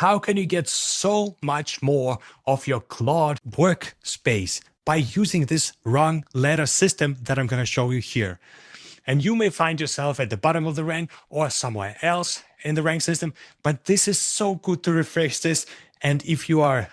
how can you get so much more of your Claude workspace by using this rung ladder system that I'm going to show you here. And you may find yourself at the bottom of the rank or somewhere else in the rank system, but this is so good to refresh this. And if you are,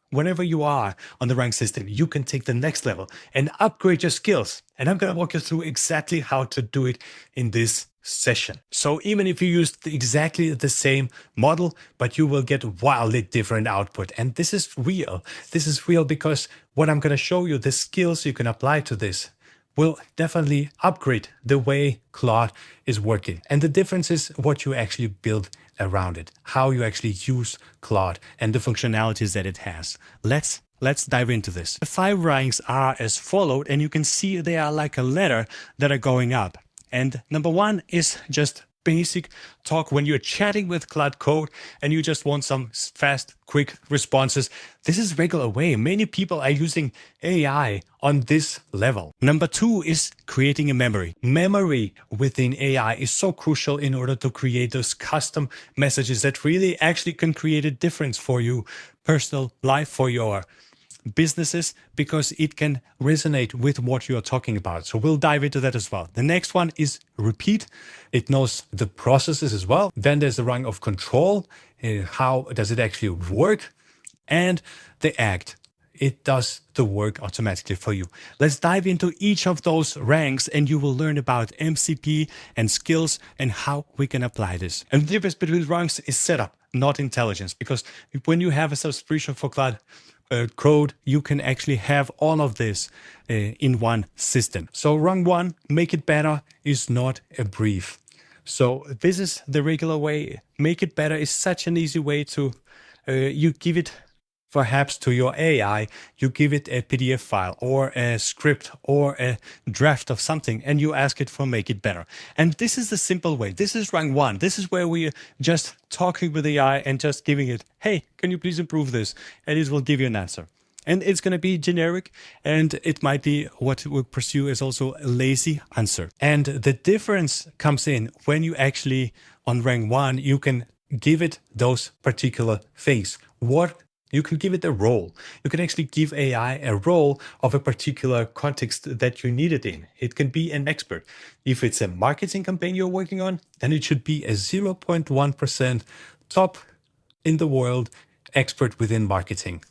whenever you are on the rank system, you can take the next level and upgrade your skills. And I'm going to walk you through exactly how to do it in this session. So even if you use exactly the same model, but you will get wildly different output. And this is real. This is real because what I'm going to show you, the skills you can apply to this, will definitely upgrade the way Claude is working. And the difference is what you actually build around it, how you actually use Claude and the functionalities that it has. Let's dive into this. The 5 ranks are as followed, and you can see they are like a ladder that are going up. And number 1 is just basic talk when you're chatting with Claude Code and you just want some fast, quick responses. This is regular way. Many people are using AI on this level. Number 2 is creating a memory. Memory within AI is so crucial in order to create those custom messages that really actually can create a difference for you, personal life, for your businesses, because it can resonate with what you are talking about. So we'll dive into that as well. The next one is repeat. It knows the processes as well. Then there's the rung of control. How does it actually work? And the act. It does the work automatically for you. Let's dive into each of those ranks and you will learn about MCP and skills and how we can apply this. And the difference between ranks is setup, not intelligence, because when you have a subscription for Claude Code, you can actually have all of this in one system. So rung 1, make it better, is not a brief. So this is the regular way. Make it better is such an easy way to, you give it perhaps to your AI, you give it a PDF file or a script or a draft of something and you ask it for make it better. And this is the simple way. This is rung 1. This is where we are just talking with the AI and just giving it, hey, can you please improve this? And it will give you an answer. And it's going to be generic and it might be what we pursue is also a lazy answer. And the difference comes in when you actually on rank 1, you can give it those particular things. You can give it a role. You can actually give AI a role of a particular context that you need it in. It can be an expert. If it's a marketing campaign you're working on, then it should be a 0.1% top in the world expert within marketing.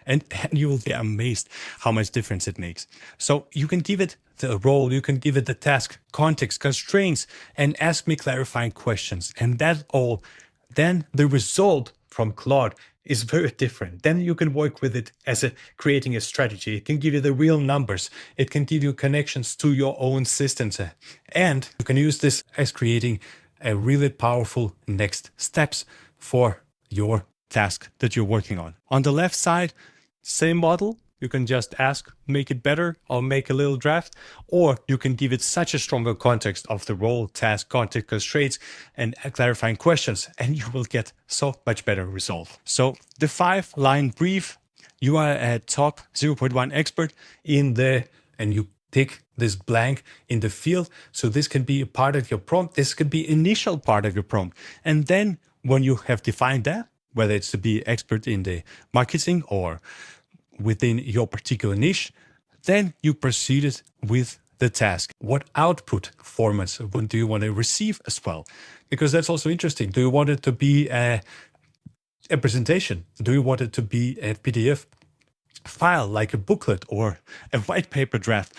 And you will be amazed how much difference it makes. So you can give it the role, you can give it the task, context, constraints, and ask me clarifying questions. And that all, then the result from Claude is very different. Then you can work with it as creating a strategy. It can give you the real numbers. It can give you connections to your own systems. And you can use this as creating a really powerful next steps for your task that you're working on. On the left side, same model. You can just ask, make it better, or make a little draft, or you can give it such a stronger context of the role, task, context, constraints, and clarifying questions, and you will get so much better result. So the 5-line brief, you are a top 0.1 expert in and you tick this blank in the field. So this can be a part of your prompt. This could be initial part of your prompt. And then when you have defined that, whether it's to be expert in the marketing or within your particular niche, then you proceeded with the task. What output formats do you want to receive as well? Because that's also interesting. Do you want it to be a presentation? Do you want it to be a PDF file like a booklet or a white paper draft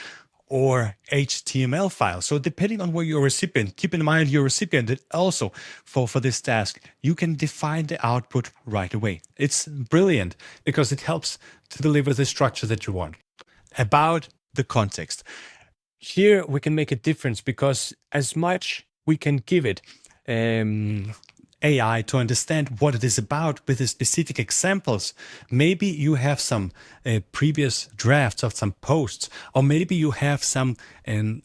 or HTML file? So depending on where your recipient, keep in mind your recipient that also for this task, you can define the output right away. It's brilliant because it helps to deliver the structure that you want. About the context. Here we can make a difference because as much we can give it AI to understand what it is about with the specific examples. Maybe you have some previous drafts of some posts, or maybe you have some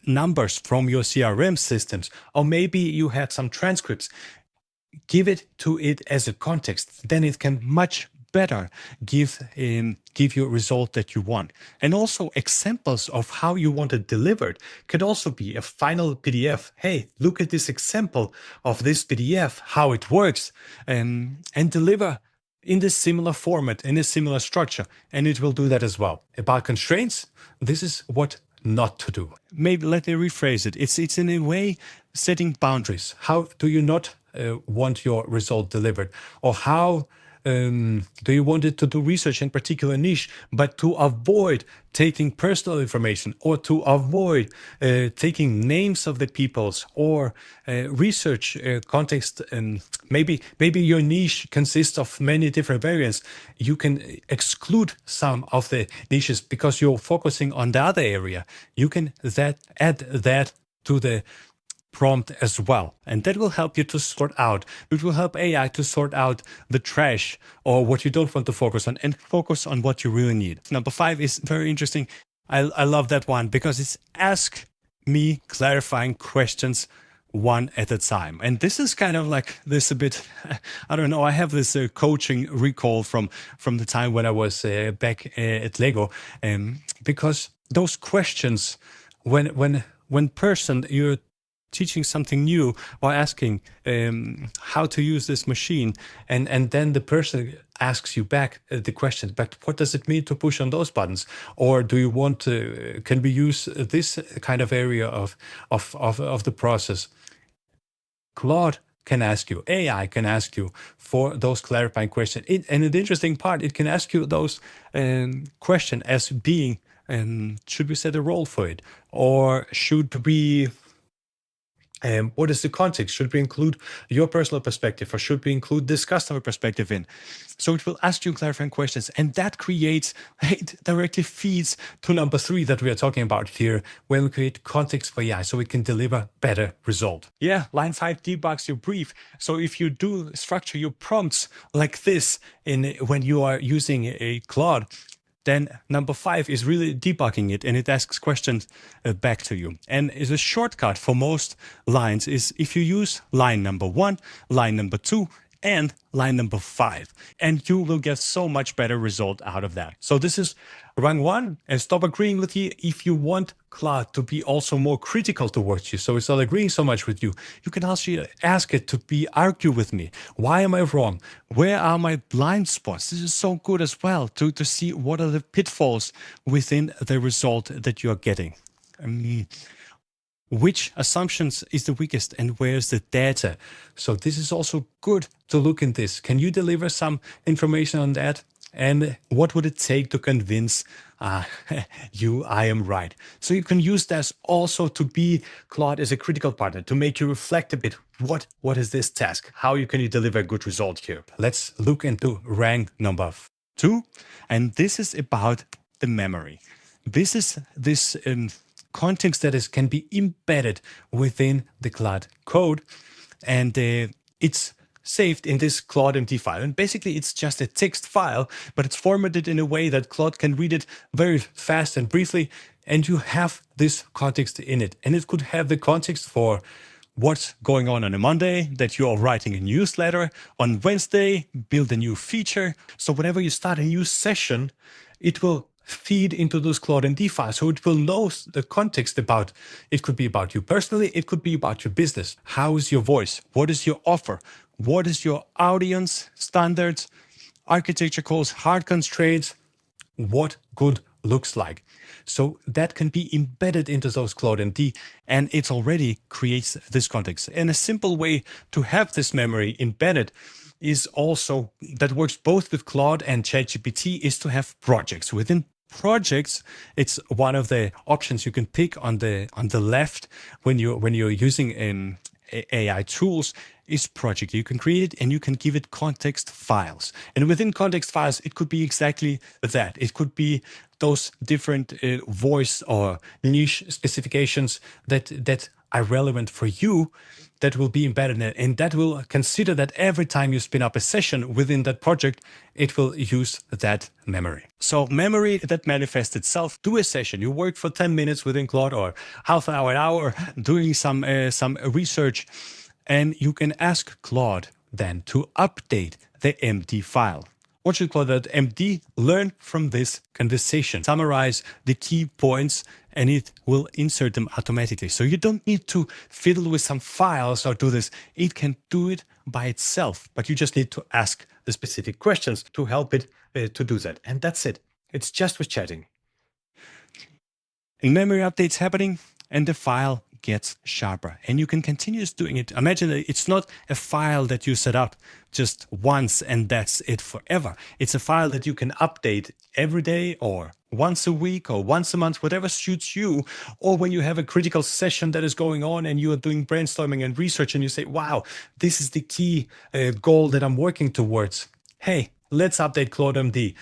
numbers from your CRM systems, or maybe you had some transcripts. Give it to it as a context, then it can much better give you a result that you want. And also examples of how you want it delivered could also be a final PDF. Hey, look at this example of this PDF, how it works, and deliver in this similar format, in a similar structure, and it will do that as well. About constraints, this is what not to do. Maybe let me rephrase it. It's in a way setting boundaries. How do you not want your result delivered? Or how do you want it to do research in particular niche, but to avoid taking personal information, or to avoid taking names of the peoples, or research context, and maybe your niche consists of many different variants. You can exclude some of the niches because you're focusing on the other area. You can add that to the prompt as well, and that will help you to sort out. It will help AI to sort out the trash or what you don't want to focus on, and focus on what you really need. Number 5 is very interesting. I love that one because it's ask me clarifying questions one at a time. And this is kind of like this a bit, I don't know, I have this coaching recall from the time when I was back at Lego, because those questions, when person you're teaching something new or asking how to use this machine, and then the person asks you back the question, but what does it mean to push on those buttons? Or do you want to, can we use this kind of area of the process? Claude can ask you, AI can ask you for those clarifying questions. And the interesting part, it can ask you those questions as being, should we set a role for it? Or should we, what is the context? Should we include your personal perspective, or should we include this customer perspective in? So it will ask you clarifying questions, and that creates, it directly feeds to number 3 that we are talking about here, when we create context for AI so it can deliver better result. Yeah, line 5 debugs your brief. So if you do structure your prompts like this when you are using a Claude, then number 5 is really debugging it, and it asks questions back to you. And is a shortcut for most lines is if you use line number 1, line number 2, and line number 5, and you will get so much better result out of that. So this is rung 1, and stop agreeing with you if you want Claude to be also more critical towards you. So it's not agreeing so much with you. You can also ask it to argue with me. Why am I wrong? Where are my blind spots? This is so good as well to see what are the pitfalls within the result that you are getting. Which assumptions is the weakest, and where's the data? So this is also good to look in this. Can you deliver some information on that? And what would it take to convince you I am right? So you can use this also to be Claude as a critical partner, to make you reflect a bit. What is this task? How can you deliver a good result here? Let's look into rung number 2. And this is about the memory. This is this context that can be embedded within the Claude code, and it's saved in this CLAUDE.md file. And basically it's just a text file, but it's formatted in a way that Claude can read it very fast and briefly, and you have this context in it. And it could have the context for what's going on a Monday, that you are writing a newsletter, on Wednesday, build a new feature. So whenever you start a new session, it will feed into those CLAUDE.md files. So it will know the context about, it could be about you personally, it could be about your business. How is your voice? What is your offer? What is your audience standards? Architecture calls, hard constraints, what good looks like. So that can be embedded into those CLAUDE.md, and it already creates this context. And a simple way to have this memory embedded is also, that works both with Claude and ChatGPT, is to have projects. Within projects, it's one of the options you can pick on the left when you're using AI tools, is project. You can create it and you can give it context files. And within context files, it could be exactly that. It could be those different voice or niche specifications that are relevant for you, that will be embedded in it. And that will consider that every time you spin up a session within that project, it will use that memory. So memory that manifests itself. Do a session. You work for 10 minutes within Claude, or half an hour, doing some research. And you can ask Claude then to update the empty file. What should CLAUDE.md learn from this conversation? Summarize the key points and it will insert them automatically. So you don't need to fiddle with some files or do this. It can do it by itself, but you just need to ask the specific questions to help it to do that. And that's it. It's just with chatting. In memory updates happening and the file gets sharper and you can continue doing it. Imagine that it's not a file that you set up just once and that's it forever. It's a file that you can update every day or once a week or once a month, whatever suits you. Or when you have a critical session that is going on and you are doing brainstorming and research and you say, wow, this is the key goal that I'm working towards. Hey, let's update CLAUDE.md.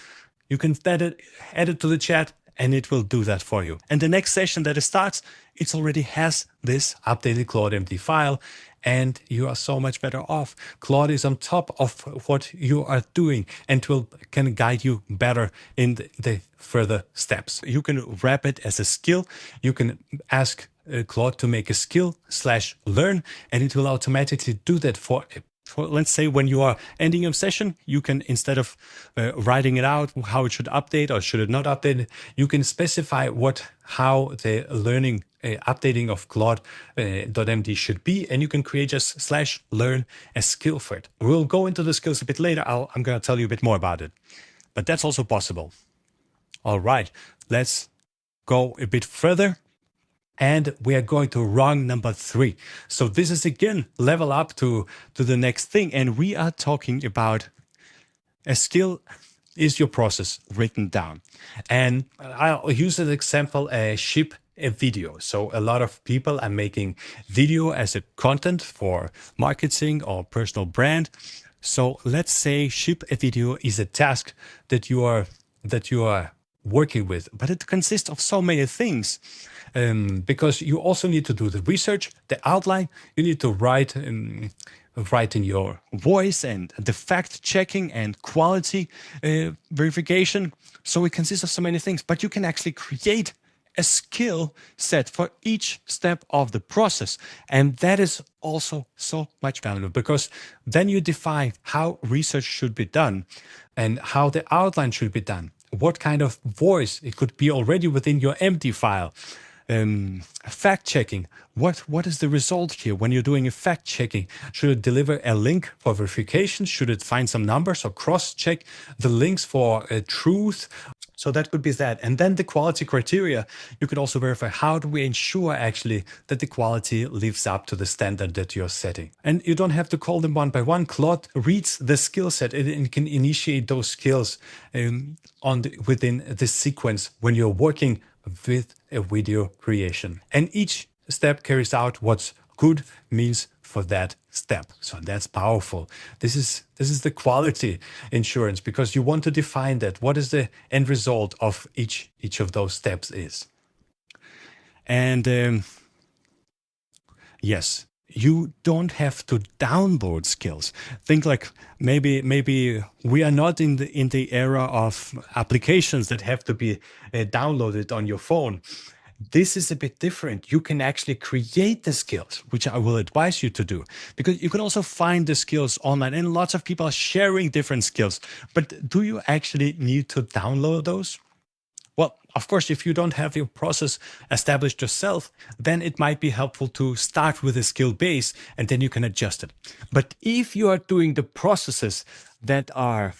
You can add it to the chat and it will do that for you. And the next session that it starts, it already has this updated CLAUDE.md file and you are so much better off. Claude is on top of what you are doing and can guide you better in the further steps. You can wrap it as a skill. You can ask Claude to make a skill/learn and it will automatically do that for let's say when you are ending a session, you can, instead of writing it out, how it should update or should it not update, you can specify how the learning updating of CLAUDE.md should be, and you can create just /learn a skill for it. We'll go into the skills a bit later. I'm going to tell you a bit more about it, but that's also possible. All right, let's go a bit further. And we are going to rung number 3. So this is again level up to the next thing. And we are talking about a skill is your process written down. And I'll use an example, ship a video. So a lot of people are making video as a content for marketing or personal brand. So let's say ship a video is a task that you are working with, but it consists of so many things. Because you also need to do the research, the outline, you need to write in your voice and the fact checking and quality verification. So it consists of so many things, but you can actually create a skill set for each step of the process. And that is also so much valuable because then you define how research should be done and how the outline should be done. What kind of voice, it could be already within your empty file. Fact checking. What is the result here when you're doing a fact checking? Should it deliver a link for verification? Should it find some numbers or cross check the links for truth? So that could be that. And then the quality criteria, you could also verify how do we ensure actually that the quality lives up to the standard that you're setting. And you don't have to call them one by one. Claude reads the skill set and can initiate those skills within the sequence when you're working with a video creation. And each step carries out what's good means for that step. So that's powerful. This is the quality insurance because you want to define that. What is the end result of each of those steps is. And yes, you don't have to download skills. Think like maybe we are not in the era of applications that have to be downloaded on your phone. This is a bit different. You can actually create the skills, which I will advise you to do, because you can also find the skills online and lots of people are sharing different skills. But do you actually need to download those? Well, of course, if you don't have your process established yourself, then it might be helpful to start with a skill base and then you can adjust it. But if you are doing the processes that are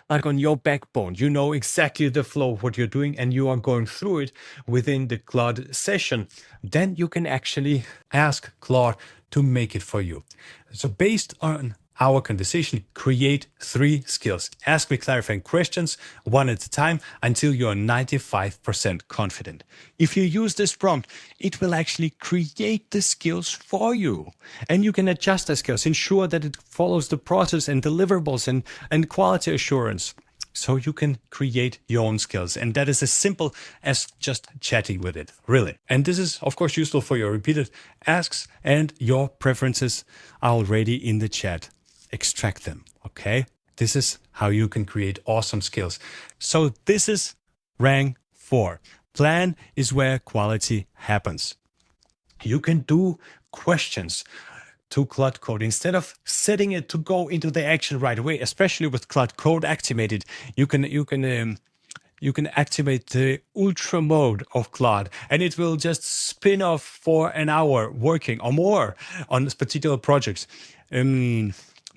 like on your backbone, you know exactly the flow of what you're doing and you are going through it within the Claude session, then you can actually ask Claude to make it for you. So based on our conversation, create 3 skills. Ask me clarifying questions one at a time until you're 95% confident. If you use this prompt, it will actually create the skills for you. And you can adjust the skills, ensure that it follows the process and deliverables and quality assurance. So you can create your own skills. And that is as simple as just chatting with it, really. And this is, of course, useful for your repeated asks and your preferences are already in the chat. Extract them, okay? This is how you can create awesome skills. So this is rung 4. Plan is where quality happens. You can do questions. to Claude Code. Instead of setting it to go into the action right away, especially with Claude Code activated, you can activate the ultra mode of Claude, and it will just spin off for an hour working or more on this particular projects.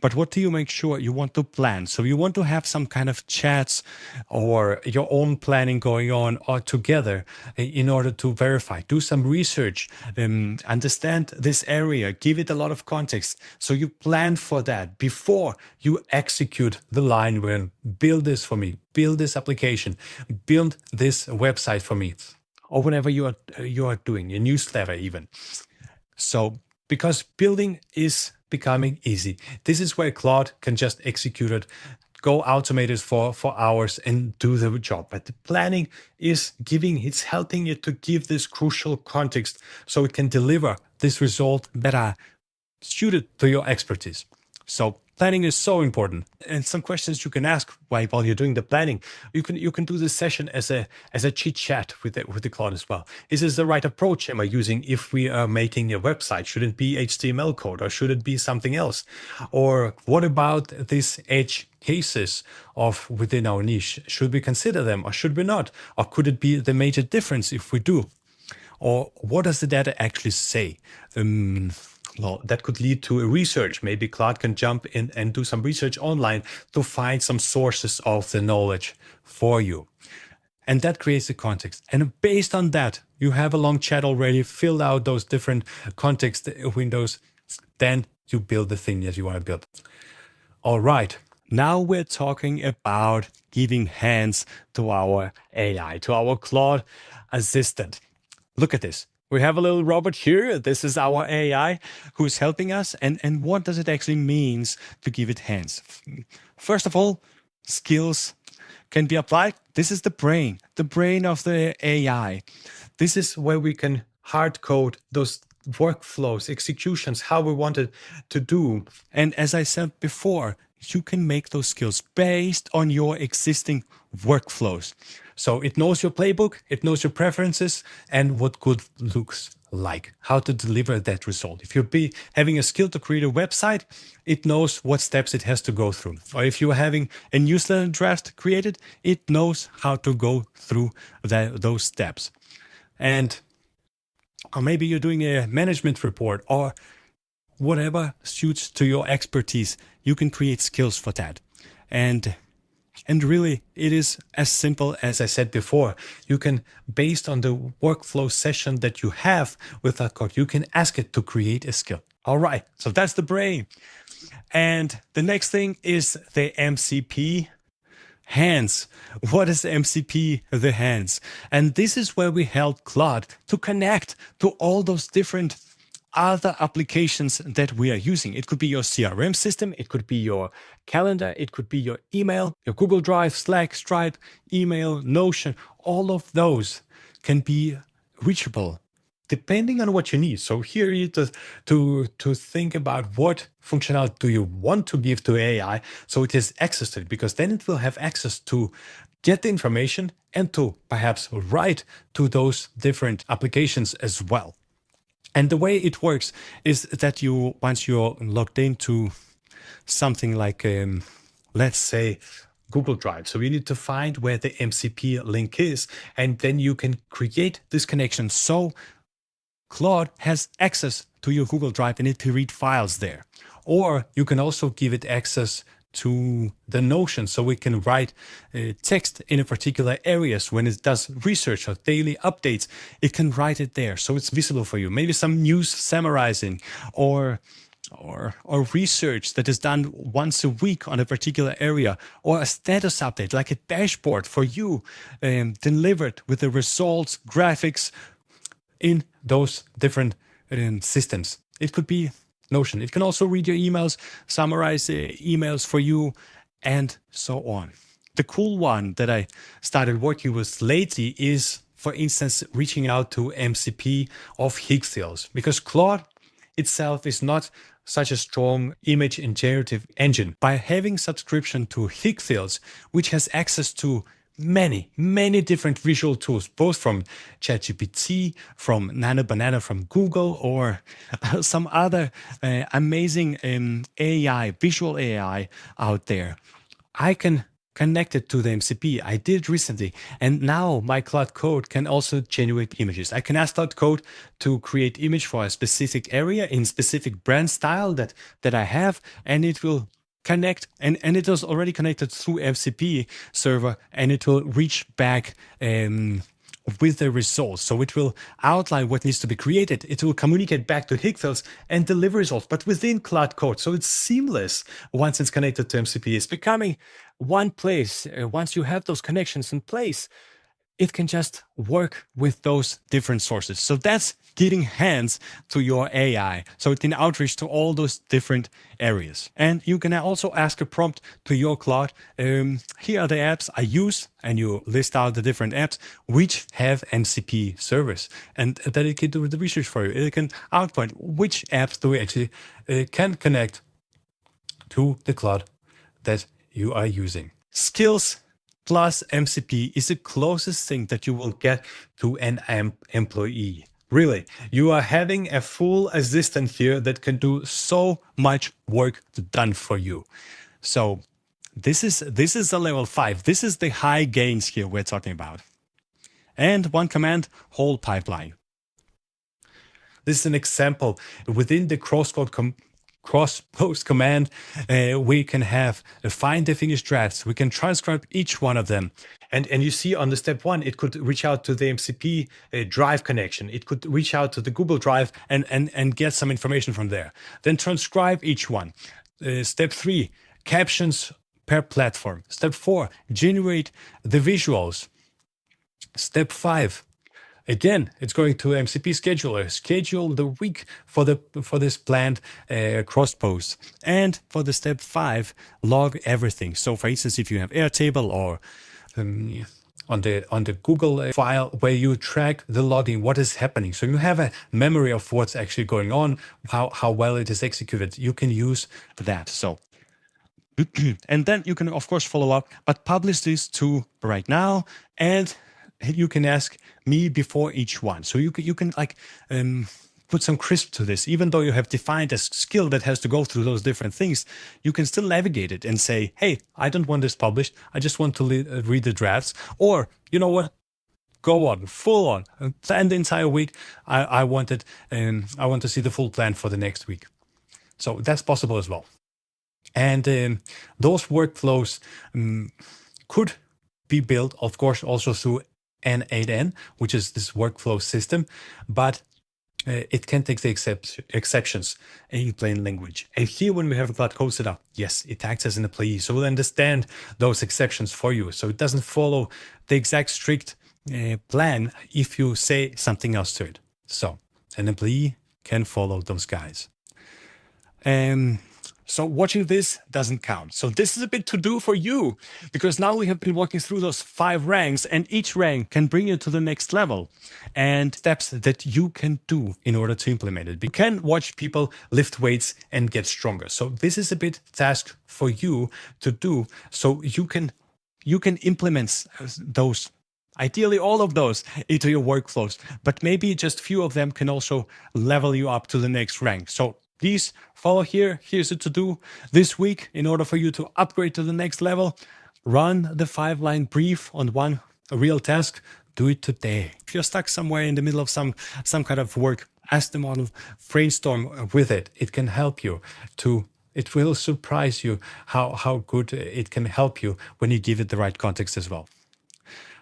But what do you make sure you want to plan? So you want to have some kind of chats or your own planning going on or together in order to verify, do some research, understand this area, give it a lot of context. So you plan for that before you execute the line where build this for me, build this application, build this website for me, or whenever you are doing your newsletter even. So because building is becoming easy, this is where Claude can just execute it, go automate it for hours and do the job. But the planning is it's helping it to give this crucial context so it can deliver this result that are suited to your expertise. So planning is so important. And some questions you can ask while you're doing the planning. You can do this session as a chit chat with the Claude as well. Is this the right approach am I using if we are making a website? Should it be HTML code or should it be something else? Or what about these edge cases of within our niche? Should we consider them or should we not? Or could it be the major difference if we do? Or what does the data actually say? Well, that could lead to a research. Maybe Claude can jump in and do some research online to find some sources of the knowledge for you. And that creates the context. And based on that, you have a long chat already, filled out those different context windows. Then you build the thing that you want to build. All right. Now we're talking about giving hands to our AI, to our Claude assistant. Look at this. We have a little robot here. This is our AI who's helping us. And what does it actually mean to give it hands? First of all, skills can be applied. This is the brain of the AI. This is where we can hard code those workflows, executions, how we want it to do. And as I said before, you can make those skills based on your existing workflows. So it knows your playbook, it knows your preferences and what good looks like, how to deliver that result. If you're having a skill to create a website, it knows what steps it has to go through. Or if you're having a newsletter draft created, it knows how to go through those steps. Or maybe you're doing a management report or whatever suits to your expertise, you can create skills for that. And really, it is as simple as I said before. You can, based on the workflow session that you have with that code, you can ask it to create a skill. All right, so that's the brain. And the next thing is the MCP, hands. What is the MCP? The hands. And this is where we help Claude to connect to all those different other applications that we are using. It could be your CRM system, it could be your calendar, it could be your email, your Google Drive, Slack, Stripe, email, Notion. All of those can be reachable depending on what you need. So here you to think about what functionality do you want to give to AI so it has access to it, because then it will have access to get the information and to perhaps write to those different applications as well. And the way it works is that once you're logged into something like, let's say, Google Drive. So you need to find where the MCP link is, and then you can create this connection. So Claude has access to your Google Drive and it can read files there. Or you can also give it access to the Notion, so we can write text in a particular areas. When it does research or daily updates, it can write it there, so it's visible for you. Maybe some news summarizing or research that is done once a week on a particular area, or a status update, like a dashboard for you, delivered with the results, graphics in those different systems. It could be Notion. It can also read your emails, summarize emails for you, and so on. The cool one that I started working with lately is, for instance, reaching out to MCP of Higfields, because Claude itself is not such a strong image generative engine. By having subscription to Higfields, which has access to many different visual tools, both from ChatGPT, from Nano Banana from Google, or some other amazing AI, visual AI out there. I can connect it to the MCP. I did it recently, and now my Cloud Code can also generate images. I can ask Cloud Code to create image for a specific area in specific brand style that I have, and it will connect, and it was already connected through MCP server, and it will reach back with the results. So it will outline what needs to be created. It will communicate back to Higfels and deliver results, but within Cloud Code. So it's seamless once it's connected to MCP. It's becoming one place. Once you have those connections in place, it can just work with those different sources. So that's getting hands to your AI. So it can outreach to all those different areas. And you can also ask a prompt to your Claude. Here are the apps I use, and you list out the different apps which have MCP servers. And then it can do the research for you. It can outpoint which apps do we actually can connect to the Claude that you are using. Skills plus MCP is the closest thing that you will get to an employee. Really, you are having a full assistant here that can do so much work done for you. So this is the level 5. This is the high gains here we're talking about. And one command, whole pipeline. This is an example within the cross-post command. We can have find the finished drafts. We can transcribe each one of them. And you see on the step 1, it could reach out to the MCP drive connection. It could reach out to the Google Drive and get some information from there. Then transcribe each one. Step 3, captions per platform. Step 4, generate the visuals. Step 5, again, it's going to MCP scheduler, schedule the week for this planned cross post. And for the step 5, log everything. So for instance, if you have Airtable or on the Google file where you track the logging, what is happening. So you have a memory of what's actually going on, how well it is executed. You can use that. So and then you can of course follow up, but publish this to right now, and you can ask me before each one. So you can like put some crisp to this. Even though you have defined a skill that has to go through those different things, you can still navigate it and say, hey, I don't want this published. I just want to read the drafts. Or, you know what? Go on, full on, plan the entire week. I want to see the full plan for the next week. So that's possible as well. And those workflows could be built, of course, also through N8N, which is this workflow system, but it can take the exceptions in plain language. And here, when we have a Cloud Code set up, yes, it acts as an employee. So we'll understand those exceptions for you. So it doesn't follow the exact strict plan if you say something else to it. So an employee can follow those guys. So watching this doesn't count. So this is a bit to do for you, because now we have been walking through those 5 ranks, and each rank can bring you to the next level and steps that you can do in order to implement it. You can watch people lift weights and get stronger. So this is a bit task for you to do, so you can implement those. Ideally, all of those into your workflows, but maybe just few of them can also level you up to the next rank. So please follow here. Here's a to-do this week in order for you to upgrade to the next level. Run the 5-line brief on one real task. Do it today. If you're stuck somewhere in the middle of some kind of work, ask the model, brainstorm with it. It can help you to. It will surprise you how good it can help you when you give it the right context as well.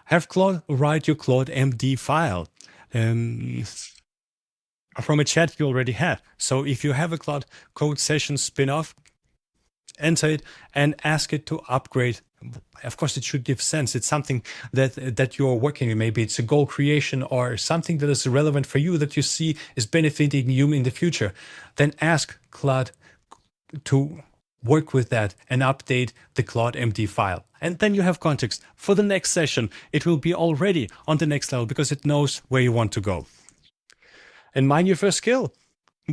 Have Claude write your CLAUDE.md file. From a chat you already have. So if you have a Cloud Code Session spin-off, enter it and ask it to upgrade. Of course, it should give sense. It's something that you're working on. Maybe it's a goal creation or something that is relevant for you that you see is benefiting you in the future. Then ask Claude to work with that and update the CLAUDE.md file. And then you have context for the next session. It will be already on the next level because it knows where you want to go. And mind your first skill.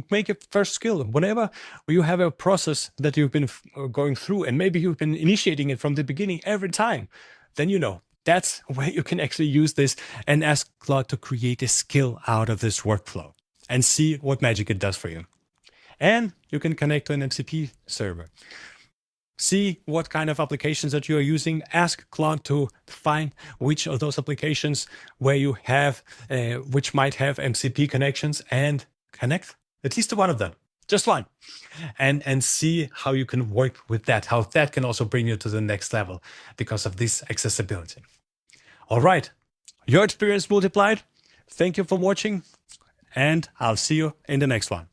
Make your first skill. Whenever you have a process that you've been going through, and maybe you've been initiating it from the beginning every time, then you know That's where you can actually use this and ask Claude to create a skill out of this workflow and see what magic it does for you. And you can connect to an MCP server. See what kind of applications that you are using. Ask Claude to find which of those applications where you have, which might have MCP connections, and connect at least to one of them, just one, and see how you can work with that, how that can also bring you to the next level because of this accessibility. All right, your experience multiplied. Thank you for watching, and I'll see you in the next one.